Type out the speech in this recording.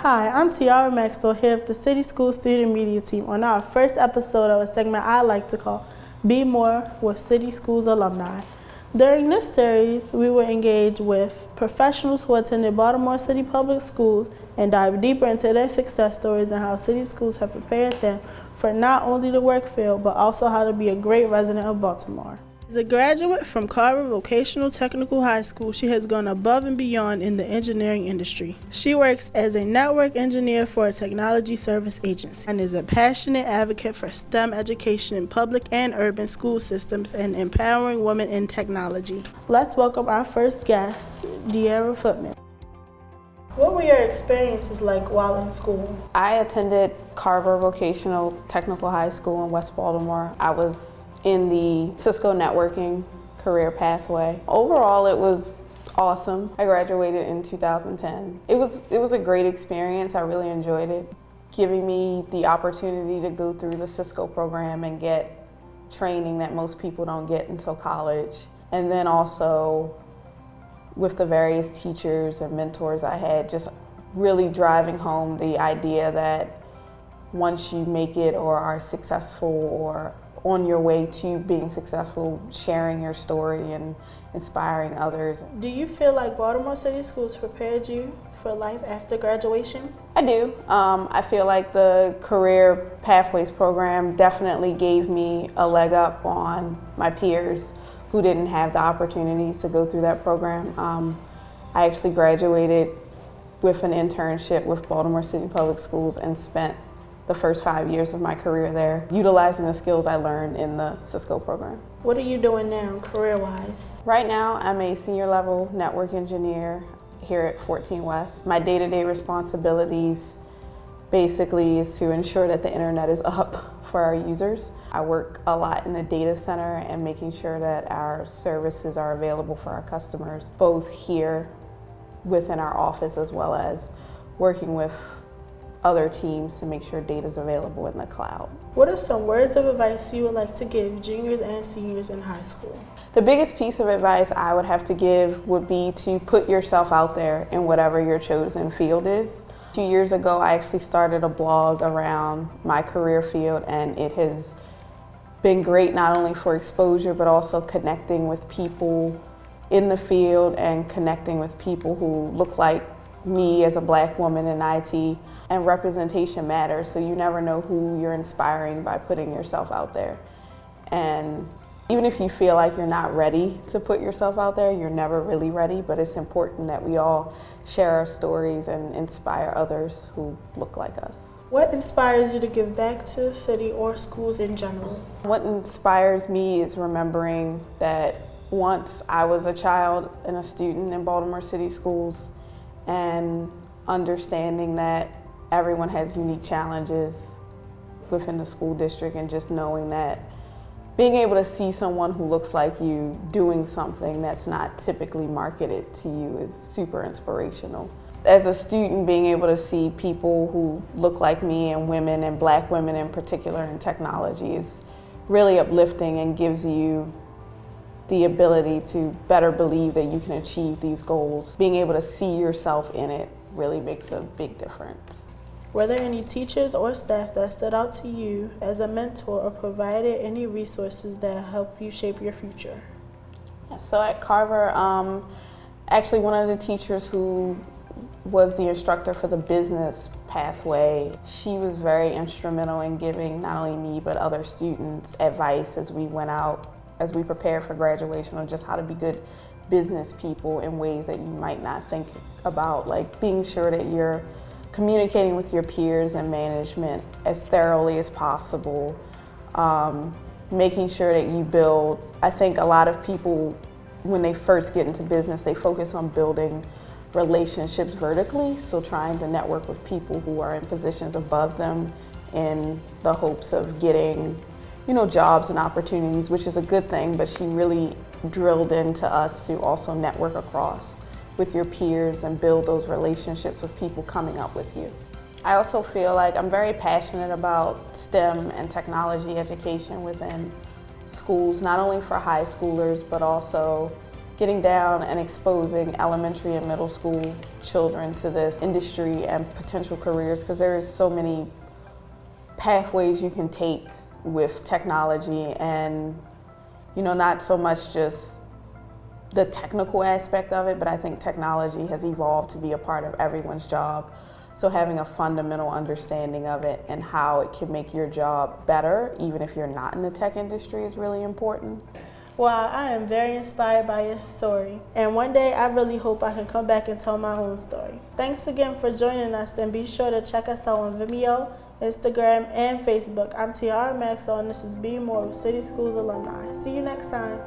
Hi, I'm Deirra Maxwell here with the City School Student Media Team on our first episode of a segment I like to call Be More with City Schools Alumni. During this series, we will engage with professionals who attended Baltimore City Public Schools and dive deeper into their success stories and how city schools have prepared them for not only the work field, but also how to be a great resident of Baltimore. As a graduate from Carver Vocational Technical High School, she has gone above and beyond in the engineering industry. She works as a network engineer for a technology service agency and is a passionate advocate for STEM education in public and urban school systems and empowering women in technology. Let's welcome our first guest, Deirra Footman. What were your experiences like while in school? I attended Carver Vocational Technical High School in West Baltimore. I was in the Cisco networking career pathway. Overall, it was awesome. I graduated in 2010. It was a great experience. I really enjoyed it. Giving me the opportunity to go through the Cisco program and get training that most people don't get until college. And then also with the various teachers and mentors I had, just really driving home the idea that once you make it or are successful or on your way to being successful, sharing your story and inspiring others. Do you feel like Baltimore City Schools prepared you for life after graduation? I do. I feel like the Career Pathways program definitely gave me a leg up on my peers who didn't have the opportunities to go through that program. I actually graduated with an internship with Baltimore City Public Schools and spent the first 5 years of my career there, utilizing the skills I learned in the Cisco program. What are you doing now, career-wise? Right now, I'm a senior level network engineer here at 14 West. My day-to-day responsibilities basically is to ensure that the internet is up for our users. I work a lot in the data center and making sure that our services are available for our customers, both here within our office as well as working with other teams to make sure data is available in the cloud. What are some words of advice you would like to give juniors and seniors in high school? The biggest piece of advice I would have to give would be to put yourself out there in whatever your chosen field is. 2 years ago, I actually started a blog around my career field, and it has been great not only for exposure, but also connecting with people in the field and connecting with people who look like me as a Black woman in IT. And representation matters, so you never know who you're inspiring by putting yourself out there. And even if you feel like you're not ready to put yourself out there, you're never really ready, but it's important that we all share our stories and inspire others who look like us. What inspires you to give back to the city or schools in general? What inspires me is remembering that once I was a child and a student in Baltimore City Schools, and understanding that everyone has unique challenges within the school district, and just knowing that being able to see someone who looks like you doing something that's not typically marketed to you is super inspirational. As a student, being able to see people who look like me and women, and Black women in particular, in technology is really uplifting and gives you the ability to better believe that you can achieve these goals. Being able to see yourself in it really makes a big difference. Were there any teachers or staff that stood out to you as a mentor or provided any resources that helped you shape your future? So at Carver, actually one of the teachers who was the instructor for the business pathway, she was very instrumental in giving not only me but other students advice as we went out, as we prepared for graduation, on just how to be good business people in ways that you might not think about, like being sure that you're communicating with your peers and management as thoroughly as possible, making sure that you build. I think a lot of people, when they first get into business, they focus on building relationships vertically, so trying to network with people who are in positions above them in the hopes of getting, jobs and opportunities, which is a good thing, but she really drilled into us to also network across with your peers and build those relationships with people coming up with you. I also feel like I'm very passionate about STEM and technology education within schools, not only for high schoolers, but also getting down and exposing elementary and middle school children to this industry and potential careers, because there is so many pathways you can take with technology, and not so much just the technical aspect of it, but I think technology has evolved to be a part of everyone's job. So having a fundamental understanding of it and how it can make your job better, even if you're not in the tech industry, is really important. Well, I am very inspired by your story, and one day I really hope I can come back and tell my own story. Thanks again for joining us, and be sure to check us out on Vimeo, Instagram, and Facebook. I'm Deirra Maxwell, and this is Be More with City Schools Alumni. See you next time.